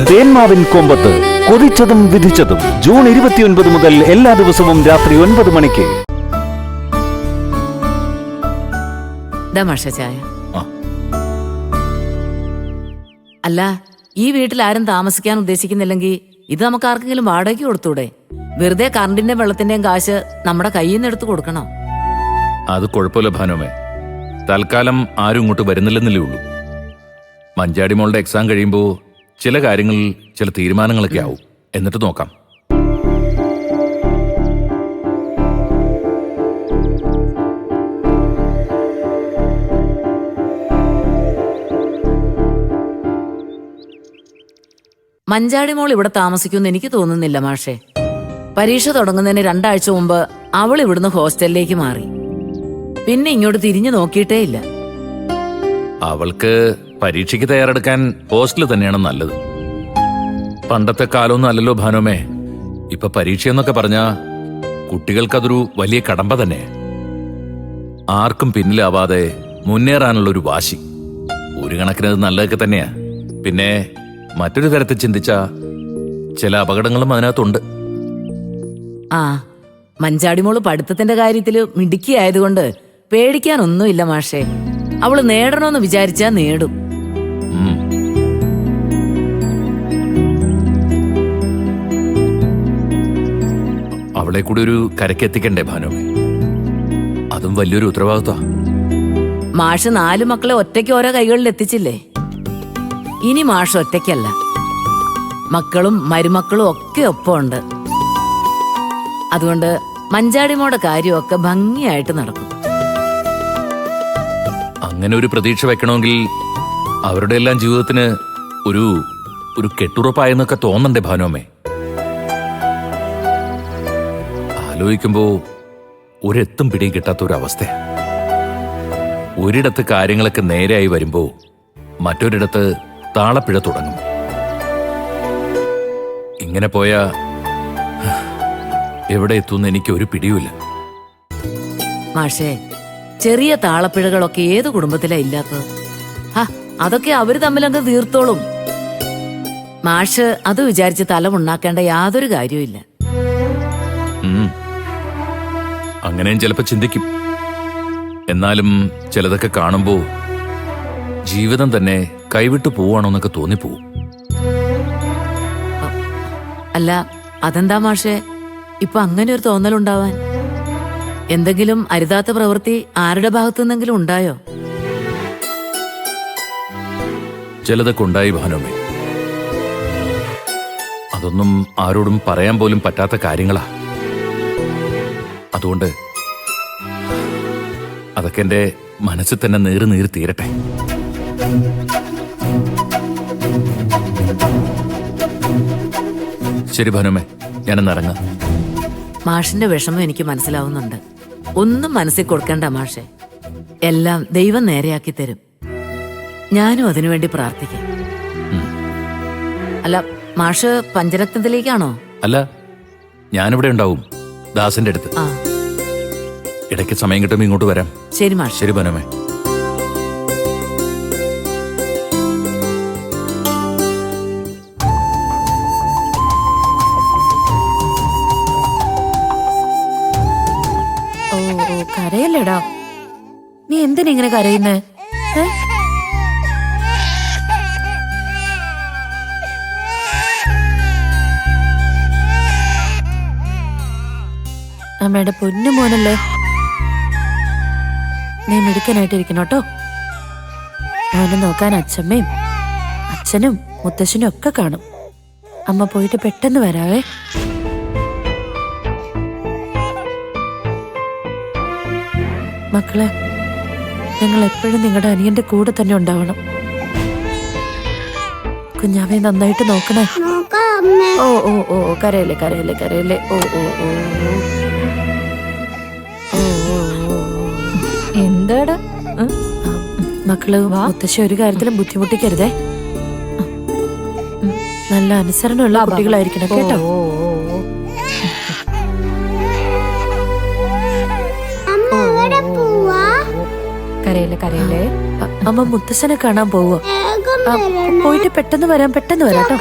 തേന്മാവിൻ കൊമ്പത്ത് കൊതിച്ചതും വിധിച്ചതും June 29 മുതൽ എല്ലാ ദിവസവും രാത്രി 9 മണിക്ക്. ചായ അല്ല, ഈ വീട്ടിൽ ആരും താമസിക്കാൻ ഉദ്ദേശിക്കുന്നില്ലെങ്കിൽ ഇത് നമുക്ക് ആർക്കെങ്കിലും വാടകയ്ക്ക് കൊടുത്തൂടെ? വെറുതെ കറണ്ടിന്റെയും വെള്ളത്തിന്റെയും കാശ് നമ്മുടെ കയ്യിൽ നിന്ന് എടുത്ത് കൊടുക്കണോ? അത് കുഴപ്പമില്ല ഭാനുമേ, തൽക്കാലം ആരും ഇങ്ങോട്ട് വരുന്നില്ലെന്നല്ലേ ഉള്ളൂ. മഞ്ചാടിമോളുടെ എക്സാം കഴിയുമ്പോൾ ചില കാര്യങ്ങളിൽ ചില തീരുമാനങ്ങളൊക്കെ ആവും. എന്നിട്ട് നോക്കാം. മഞ്ചാടിമോൾ ഇവിടെ താമസിക്കുമെന്ന് എനിക്ക് തോന്നുന്നില്ല മാഷേ. പരീക്ഷ തുടങ്ങുന്നതിന് 2 ആഴ്ച മുമ്പ് അവൾ ഇവിടുന്ന് ഹോസ്റ്റലിലേക്ക് മാറി. പിന്നെ ഇങ്ങോട്ട് തിരിഞ്ഞു നോക്കിയിട്ടേ ഇല്ല. അവൾക്ക് പരീക്ഷയ്ക്ക് തയ്യാറെടുക്കാൻ ഹോസ്റ്റൽ തന്നെയാണ് നല്ലത്. പണ്ടത്തെ കാലമൊന്നും അല്ലല്ലോ ഭാനുമേ. ഇപ്പൊ പരീക്ഷയെന്നൊക്കെ പറഞ്ഞാ കുട്ടികൾക്കതൊരു വലിയ കടമ്പ തന്നെ. ആർക്കും പിന്നിലാവാതെ മുന്നേറാനുള്ളൊരു വാശി. ഒരു കണക്കിനത് നല്ലതൊക്കെ തന്നെയാ. പിന്നെ മറ്റൊരു തരത്തിൽ ചിന്തിച്ചാ ചില അപകടങ്ങളും അതിനകത്തുണ്ട്. ആ, മഞ്ചാടിമോള് പഠിത്തത്തിന്റെ കാര്യത്തില് മിടുക്കിയായതുകൊണ്ട് പേടിക്കാനൊന്നുമില്ല മാഷേ. അവള് നേടണമെന്ന് വിചാരിച്ചാ നേടും. അവളെ കൂടി ഒരു കരക്കെത്തിക്കണ്ടേ ഭാനുമേ? അതും വലിയൊരു ഉത്തരവാദിത്വ. മാഷ് 4 മക്കളെ ഒറ്റയ്ക്ക് ഓരോ കൈകളിൽ എത്തിച്ചില്ലേ? ഇനി മാഷ് ഒറ്റയ്ക്കല്ല, മക്കളും മരുമക്കളും ഒക്കെ ഒപ്പമുണ്ട്. അതുകൊണ്ട് മഞ്ചാടിമോടെ കാര്യമൊക്കെ ഭംഗിയായിട്ട് നടക്കും. അങ്ങനെ ഒരു പ്രതീക്ഷ വെക്കണമെങ്കിൽ അവരുടെ എല്ലാം ജീവിതത്തിന് ഒരു ഒരു കെട്ടുറപ്പായെന്നൊക്കെ തോന്നണ്ടേ ഭാനുമേ? ആലോചിക്കുമ്പോ ഒരെത്തും പിടിയും കിട്ടാത്ത ഒരു അവസ്ഥ. ഒരിടത്ത് കാര്യങ്ങളൊക്കെ നേരെയായി വരുമ്പോ മറ്റൊരിടത്ത് താളപ്പിഴ തുടങ്ങും. ഇങ്ങനെ പോയാ എവിടെ എത്തുമെന്ന് എനിക്ക് ഒരു പിടിയുമില്ല. മാഷേ, ചെറിയ താളപ്പിഴകളൊക്കെ ഏത് കുടുംബത്തിലാ ഇല്ലാത്തത്? അതൊക്കെ അവര് തമ്മിലങ്ങ് തീർത്തോളും. മാഷ് അത് വിചാരിച്ച് തല ഉണ്ടാക്കേണ്ട യാതൊരു കാര്യവുമില്ല. അങ്ങനെയും ചിലപ്പോ ചിന്തിക്കും. എന്നാലും ചിലതൊക്കെ കാണുമ്പോ ജീവിതം തന്നെ കൈവിട്ടു പോവാണോന്നൊക്കെ തോന്നിപ്പോവും. അല്ല, അതെന്താ മാഷേ ഇപ്പൊ അങ്ങനെ ഒരു തോന്നലുണ്ടാവാൻ? എന്തെങ്കിലും അരുതാത്ത പ്രവൃത്തി ആരുടെ ഭാഗത്തു നിന്നെങ്കിലും ഉണ്ടായോ? ചിലതൊക്കെ ഉണ്ടായി ഭാനുമേ. അതൊന്നും ആരോടും പറയാൻ പോലും പറ്റാത്ത കാര്യങ്ങളാ. അതുകൊണ്ട് അതൊക്കെ എന്റെ മനസ്സിൽ തന്നെ നീറി തീരട്ടെ. ശരി ഭാനുമേ, ഞാനെന്നിറങ്ങാം. മാഷിന്റെ വിഷമം എനിക്ക് മനസ്സിലാവുന്നുണ്ട്. ഒന്നും മനസ്സിൽ കൊടുക്കണ്ട മാഷെ. എല്ലാം ദൈവം നേരെയാക്കി തരും. ഞാനും അതിനുവേണ്ടി പ്രാർത്ഥിക്കാം. അല്ല, മാഷ് പഞ്ചരത്നത്തിലേക്കാണോ? അല്ല, ഞാനിവിടെ ഉണ്ടാവും, ദാസിന്റെ അടുത്ത്. ഇടയ്ക്ക് സമയം കിട്ടുമ്പോ ഇങ്ങോട്ട് വരാം. ശരി മാഷ്. ശരി ഭാനുമേ. കരയല്ലേടാ, നീ എന്തിനിങ്ങനെ കരയുന്നേ? അമ്മയുടെ പൊന്നു മോനല്ലേ, നീ മിടുക്കനായിട്ടിരിക്കണം കേട്ടോ. മോനെ നോക്കാൻ അച്ഛമ്മയും അച്ഛനും മുത്തശ്ശനും ഒക്കെ കാണും. അമ്മ പോയിട്ട് പെട്ടെന്ന് വരാവേ. മക്കളെ, നിങ്ങൾ എപ്പോഴും നിങ്ങളുടെ അനിയന്റെ കൂടെ തന്നെ ഉണ്ടാവണം. കുഞ്ഞാവെ നന്നായിട്ട് നോക്കണേ. ഓ ഓ ഓ കരയല്ലേ കരയല്ലേ കരയല്ലേ. ഓ ഓ ഓ എന്താടാ മക്കള്, മുത്തശ്ശി ഒരു കാര്യത്തിലും ബുദ്ധിമുട്ടിക്കരുതേ. നല്ല അനുസരണമുള്ള കുട്ടികളായിരിക്കണം കേട്ടോ. കരയില്ലേ കരയില്ലേ. അമ്മ മുത്തശ്ശനെ കാണാൻ പോവോ? പോയിട്ട് പെട്ടെന്ന് വരാം കേട്ടോ.